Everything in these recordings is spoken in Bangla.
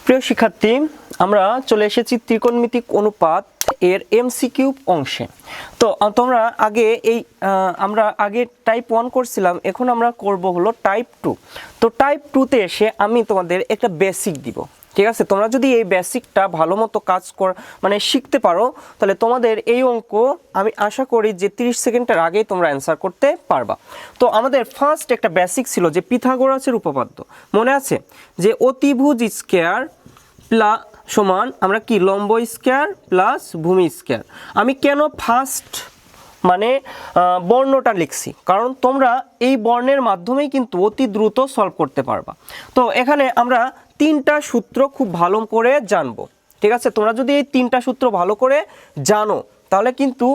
প্রিয় শিক্ষার্থী, আমরা চলে এসেছি ত্রিকোণমিতিক অনুপাত এর এমসিকিউ অংশে। তো তোমরা আমরা আগে টাইপ 1 করছিলাম, এখন আমরা করব হলো টাইপ 2। তো টাইপ 2তে এসে আমি তোমাদের একটা বেসিক দিব, ঠিক আছে? তোমরা যদি এই বেসিকটা ভালো মতো শিখতে পারো, তাহলে তোমাদের এই অঙ্ক আমি আশা করি যে 30 সেকেন্ডের আগেই তোমরা অ্যান্সার করতে পারবা। তো আমাদের ফার্স্ট একটা বেসিক ছিল যে পিথাগোরাসের উপপাদ্য, মনে আছে? যে অতিভুজ স্কয়ার সমান আমরা কি লম্ব স্কয়ার প্লাস ভূমি স্কয়ার। আমি কেন ফার্স্ট বর্ণটা লিখছি, কারণ তোমরা এই বর্ণের মাধ্যমেই কিন্তু অতি দ্রুত সলভ করতে পারবা। তো এখানে আমরা 3টা সূত্র খুব ভালো করে জানবো, ঠিক আছে? তোমরা যদি এই 3টা সূত্র ভালো করে জানো, তাহলে কিন্তু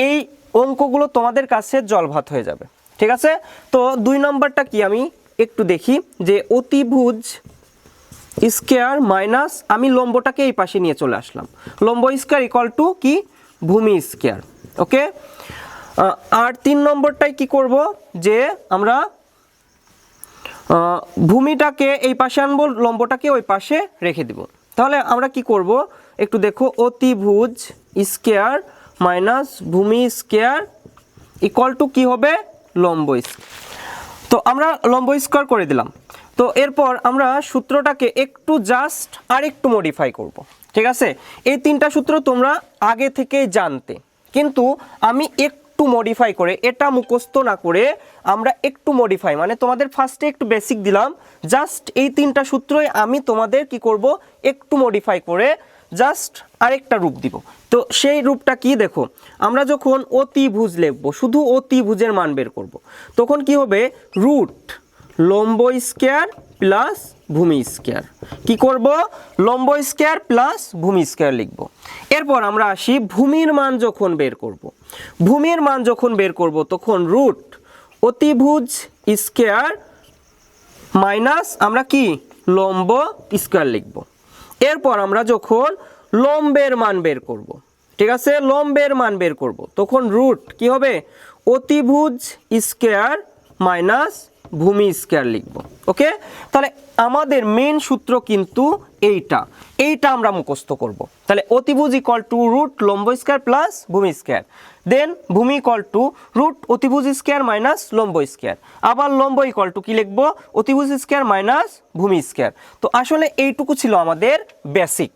এই অঙ্কগুলো তোমাদের কাছে জলভাত হয়ে যাবে, ঠিক আছে? তো 2 নম্বরটা কি আমি একটু দেখি, যে অতিভুজ স্কয়ার মাইনাস আমি লম্বটাকে এই পাশে নিয়ে চলে আসলাম, লম্ব স্কয়ার ইকুয়াল টু কি ভূমি স্কয়ার। ওকে, আর 3 নম্বরটাই কি করব, যে আমরা ভূমিটাকে এই পাশে আনবো, লম্বটাকে ওই পাশে রেখে দিব। তাহলে আমরা কি করব একটু দেখো, অতিভুজ স্কয়ার মাইনাস ভূমি স্কয়ার ইকুয়াল টু কি হবে লম্ব স্কয়ার। তো আমরা লম্ব স্কয়ার করে দিলাম। তো এরপর আমরা সূত্রটাকে একটু জাস্ট আর একটু মডিফাই করব, ঠিক আছে? এই 3টা সূত্র তোমরা আগে থেকেই জানতে, কিন্তু আমি একটু মডিফাই করে, এটা মুখস্থ না করে আমরা একটু মডিফাই, তোমাদের ফার্স্টে একটু বেসিক দিলাম, জাস্ট এই 3টা সূত্রই আমি তোমাদের কি করব একটু মডিফাই করে জাস্ট আরেকটা রূপ দিব। তো সেই রূপটা কি দেখো, আমরা যখন অতিভুজ লিখব, শুধু অতিভুজের মান বের করব, তখন কি হবে রুট লম্ব স্কয়ার প্লাস ভূমি স্কয়ার। কি করব, লম্ব স্কয়ার প্লাস ভূমি স্কয়ার লিখব। এরপর আমরা আসি ভূমির মান যখন বের করব, ভূমির মান যখন বের করব তখন রুট অতিভুজ স্কয়ার মাইনাস আমরা কি লম্ব স্কয়ার লিখব। এরপর আমরা যখন লম্বের মান বের করব, ঠিক আছে, লম্বের মান বের করব, তখন রুট কি হবে অতিভুজ স্কয়ার মাইনাস ভূমি স্কয়ার লিখব। ওকে, তাহলে আমাদের মেন সূত্র কিন্তু এইটা আমরা মুখস্থ করব। তাহলে অতিভুজ ইকুয়াল টু রুট লম্ব স্কয়ার প্লাস ভূমি স্কয়ার, দেন ভূমি ইকুয়াল টু রুট অতিভুজ স্কয়ার মাইনাস লম্ব স্কয়ার, আবার লম্ব ইকুয়াল টু কি লিখব অতিভুজ স্কয়ার মাইনাস ভূমি স্কয়ার। তো আসলে এইটুকু ছিল আমাদের বেসিক।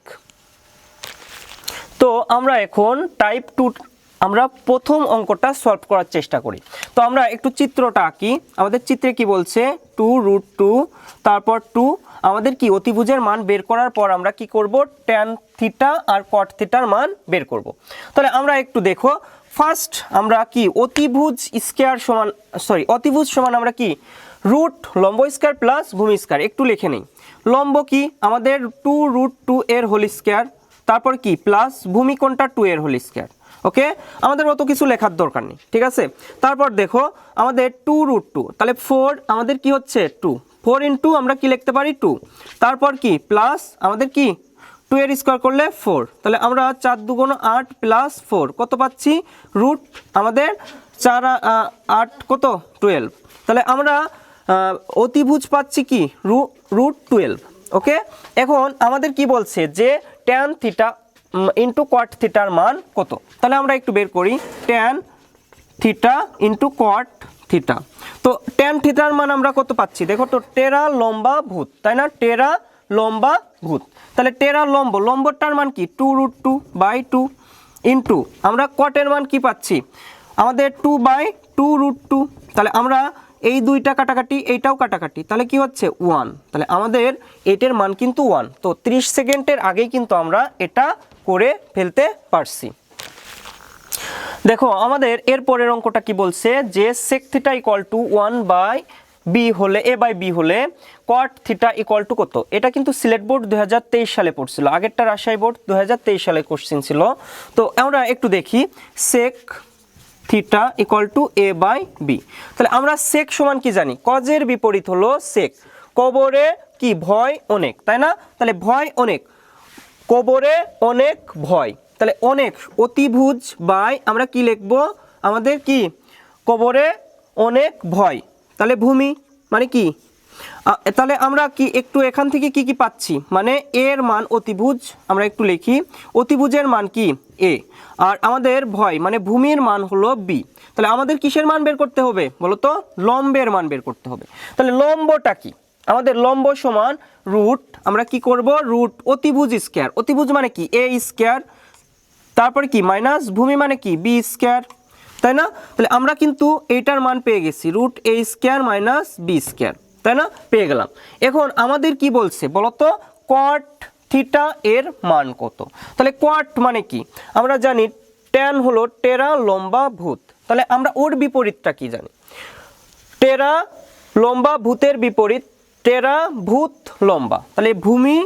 তো আমরা এখন টাইপ 2 আমরা প্রথম অঙ্কটা সলভ করার চেষ্টা করি। তো আমরা একটু চিত্রটা আঁকি। আমাদের চিত্রে কি বলছে 2√2, তারপর 2 আমাদের কি অতিভুজের মান বের করার পর আমরা কি করব tan থিটা আর cot থিটার মান বের করব। তাহলে আমরা একটু দেখো, ফার্স্ট আমরা কি অতিভুজ সমান আমরা কি রুট লম্ব স্কয়ার প্লাস ভূমি স্কয়ার, একটু লিখে নেই। লম্ব কি আমাদের 2√2 এর হোল স্কয়ার, তারপর কি প্লাস ভূমি কোণটা 2 এর হোল স্কয়ার। ওকে, আমাদের অত কিছু লেখার দরকার নেই, ঠিক আছে? তারপর দেখো আমাদের 2√2, তাহলে 4 আমাদের কি হচ্ছে 2, 4 ইন্টু আমরা কি লিখতে পারি 2, তারপর কি প্লাস আমাদের কি 2 এর স্কয়ার করলে 4, তাহলে আমরা 4 2 8 প্লাস 4 কত পাচ্ছি রুট আমাদের 4 8 কত 12। তাহলে আমরা অতিভুজ পাচ্ছি কি রুট 12। ওকে, এখন আমাদের কি বলছে যে tan থিটা ইন্টু cot থিটার মান কত। তাহলে আমরা একটু বের করি tan theta into cot theta. তো tan থিটার মান আমরা কত পাচ্ছি দেখো তো, টেরা লম্বা ভূত, তাই না? টেরা লম্বা ভূত, তাহলে টেরা লম্বটার মান কি 2√2/2 ইন্টু আমরা cot-এর মান কি পাচ্ছি আমাদের 2/2√2। তাহলে আমরা এই 2টা কাটাকাটি, এইটাও কাটাকাটি, তাহলে কি হচ্ছে 1। তাহলে আমাদের এটার মান কিন্তু 1। তো 30 সেকেন্ডের আগেই কিন্তু আমরা এটা করে ফেলতে পারছি। দেখো আমাদের এর পরের অঙ্কটা কি বলছে, যে sec theta equal to 1/b হলে a/b হলে cot থিটা ইকুয়াল টু কত। এটা কিন্তু সিলেট বোর্ড 2023 সালে পড়ছিল, আগেরটা রাজশাহী বোর্ড 2023 সালে কোশ্চেন ছিল। তো আমরা একটু দেখি sec theta equal to a/b। তাহলে আমরা sec সমান কি জানি, কজের বিপরীত হলো sec, কবরে কি ভয় অনেক, তাই না? তাহলে ভয় অনেক, কবরে অনেক ভয়, তাহলে অনেক অতিভুজ বাই আমরা কি লিখব আমাদের কি কবরে অনেক ভয়, তাহলে ভূমি মানে কি তাহলে আমরা কি একটু এখান থেকে কি কি পাচ্ছি, মানে এর মান অতিভুজ, আমরা একটু লিখি অতিভুজের মান কি এ, আর আমাদের ভয় মানে ভূমির মান হলো বি। তাহলে আমাদের কিসের মান বের করতে হবে বলো তো, লম্বের মান বের করতে হবে। তাহলে লম্বটা কি, আমাদের লম্ব সমান রুট, আমরা কি করব রুট অতিভুজ স্কয়ার, অতিভুজ মানে কি এ স্কয়ার, তারপর কি মাইনাস ভূমি মানে কি বি স্কয়ার, তাই না? তাহলে আমরা কিন্তু এইটার মান পেয়ে গেছি রুট এ স্কয়ার মাইনাস বি স্কয়ার, তাই না, পেয়ে গেলাম। এখন আমাদের কি বলছে বলতো, কট থিটা এর মান কত। তাহলে কট মানে কি, আমরা জানি ট্যান হলো টেরা লম্বা ভূত, তাহলে আমরা ওর বিপরীতটা কি জানি, টেরা লম্বা ভূতের বিপরীত টেরা ভূত লম্বা, তাহলে ভূমি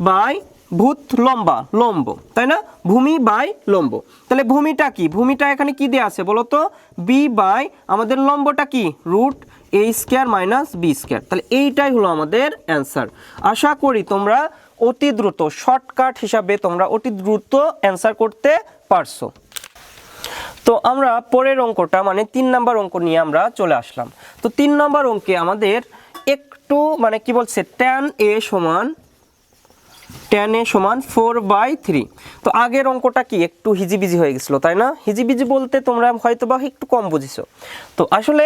বাই ভূত লম্বা লম্ব, তাই না, ভূমি বাই লম্ব। তাহলে ভূমিটা কি, ভূমিটা এখানে কি দেওয়া আছে বলো তো, বি বাই আমাদের লম্বটা কি রুট এ স্কয়ার মাইনাস বি স্কয়ার। তাহলে এইটাই হলো আমাদের অ্যান্সার। আশা করি তোমরা অতি দ্রুত শর্টকাট হিসাবে তোমরা অতি দ্রুত অ্যান্সার করতে পারছো। তো আমরা পরের অঙ্কটা মানে 3 নম্বর অঙ্ক নিয়ে আমরা চলে আসলাম। তো 3 নম্বর অঙ্কে আমাদের একটু মানে কি বলছে, tan a সমান 4/3। তো আগের অঙ্কটা কি একটু হিজিবিজি হয়ে গেছিলো, তাই না? হিজিবিজি বলতে তোমরা হয়তো বা একটু কম বুঝেছো। তো আসলে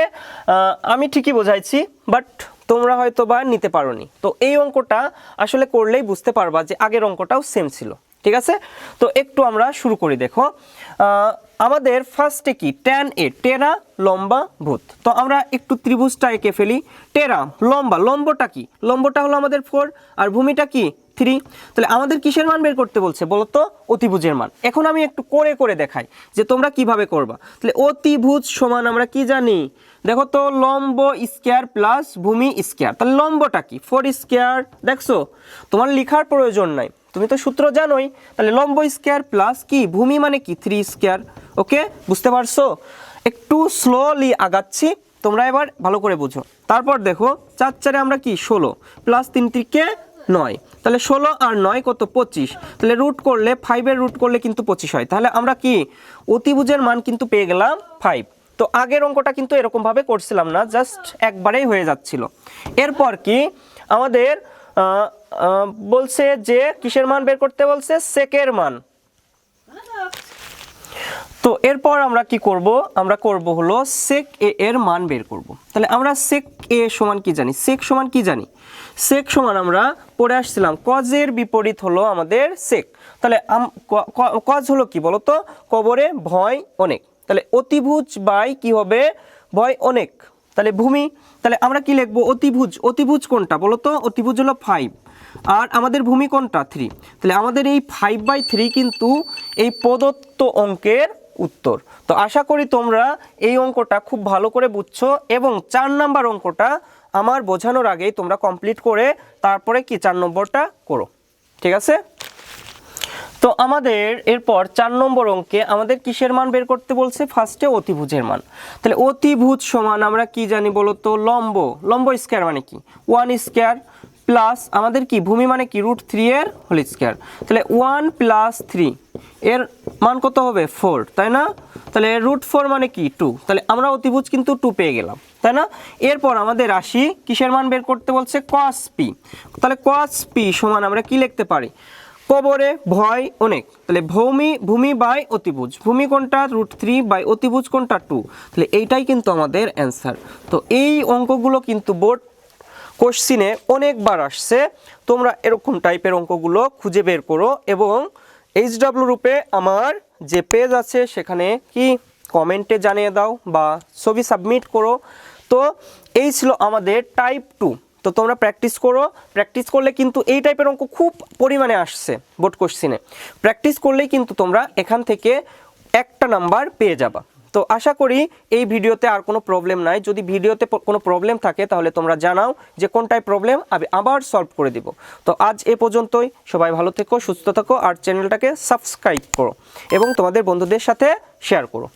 আমি ঠিকই বোঝাইছি, বাট তোমরা হয়তো বা নিতে পারোনি। তো এই অঙ্কটা আসলে করলেই বুঝতে পারবা যে আগের অঙ্কটাও সেম ছিল, ঠিক আছে? তো একটু আমরা শুরু করি। দেখো আমাদের ফার্স্টে কি tan a টেরা লম্বা ভূত। তো আমরা একটু ত্রিভুজটা এঁকে ফেলি। টেরা লম্বা, লম্বটা কি, লম্বটা হলো আমাদের 4 আর ভূমিটা কি 3। তাহলে আমাদের কিসের মান বের করতে বলছে বলো তো, অতিভুজের মান। এখন আমি একটু করে করে দেখাই যে তোমরা কিভাবে করবা। তাহলে অতিভুজ সমান আমরা কি জানি, দেখো তো লম্ব স্কয়ার প্লাস ভূমি স্কয়ার। তাহলে লম্বটা কি 4 স্কয়ার, দেখছো তোমার লেখার প্রয়োজন নাই, তুমি তো সূত্র জানোই। তাহলে লম্ব স্কয়ার প্লাস কি ভূমি মানে কি 3 স্কয়ার। ওকে, বুঝতে পারছো? একটু স্লোলি আগাচ্ছি, তোমরা এবার ভালো করে বুঝো। তারপর দেখো 4 4 আমরা কি 16 প্লাস 3 3 9, তাহলে 16 আর 9 কত 25। তাহলে রুট করলে 5 এর রুট করলে কিন্তু 25 হয়। তাহলে আমরা কি অতিভুজের মান কিন্তু পেয়ে গেলাম 5। তো আগের অঙ্কটা কিন্তু এরকম ভাবে করছিলাম না, জাস্ট একবারেই হয়ে যাচ্ছিল। এরপর কি আমাদের বলছে যে কিসের মান বের করতে বলছে, সেকের মান। তো এরপর আমরা কি করব, আমরা করব হলো sec a এর মান বের করব। তাহলে আমরা sec a সমান কি জানি, sec সমান কি জানি, sec সমান আমরা পড়ে আসছিলাম cos এর বিপরীত হলো আমাদের sec। তাহলে cos হলো কি বলো তো, কবরে ভয় অনেক। তাহলে অতিভুজ বাই কি হবে, ভয় অনেক। তাহলে ভূমি, তাহলে আমরা কি লিখবো অতিভুজ, অতিভুজ কোনটা বলো তো, অতিভুজ হলো 5 আর আমাদের ভূমি কোনটা 3। তাহলে আমাদের এই 5/3 কিন্তু এই প্রদত্ত অঙ্কের উত্তর। তো আশা করি তোমরা এই অঙ্কটা খুব ভালো করে বুঝছো এবং 4 নাম্বার অঙ্কটা আমার বোঝানোর আগেই তোমরা কমপ্লিট করে তারপরে কি 4 নম্বরটা করো, ঠিক আছে? তো আমাদের এরপর 4 নম্বর অঙ্কে আমাদের কিসের মান বের করতে বলছে, ফার্স্টে অতিভুজের মান। তাহলে অতিভুজ সমান আমরা কি জানি বলো তো, লম্ব, লম্ব স্কয়ার মানে কি 1 স্কয়ার প্লাস আমাদের কি ভূমি মানে কি √3 এর হোল স্কয়ার। তাহলে 1 + 3 এর মান কত হবে 4, তাই না? তাহলে √4 মানে কি 2। তাহলে আমরা অতিভুজ কিন্তু 2 পেয়ে গেলাম, তাই না? এরপর আমাদের রাশি কিসের মান বের করতে বলছে, cos p। তাহলে cos p সমান আমরা কি লিখতে পারি, কবরে ভয় অনেক। তাহলে ভূমি বাই অতিভুজ, ভূমি কোনটা √3 বাই অতিভুজ কোনটা 2। তাহলে এইটাই কিন্তু আমাদের অ্যান্সার। তো এই অঙ্কগুলো কিন্তু বোর্ড কোশ্চিনে অনেকবার আসছে, তোমরা এরকম টাইপের অঙ্কগুলো খুঁজে বের করো এবং HW রূপে আমার যে পেজ আছে সেখানে কি কমেন্টে জানিয়ে দাও বা ছবি সাবমিট করো। তো এই ছিল আমাদের টাইপ 2। তো তোমরা প্র্যাকটিস করো, প্র্যাকটিস করলে কিন্তু এই টাইপের অঙ্ক খুব পরিমাণে আসছে বোর্ড কোশ্চিনে। প্র্যাকটিস করলেই কিন্তু তোমরা এখান থেকে একটা নাম্বার পেয়ে যাবা। তো আশা করি এই ভিডিওতে আর কোনো প্রবলেম নাই। যদি ভিডিওতে কোনো প্রবলেম থাকে তাহলে তোমরা জানাও যে কোনটায় প্রবলেম, আমি আবার সলভ করে দিব। তো আজ এ পর্যন্তই, সবাই ভালো থেকো, সুস্থ থাকো আর চ্যানেলটাকে সাবস্ক্রাইব করো এবং তোমাদের বন্ধুদের সাথে শেয়ার করো।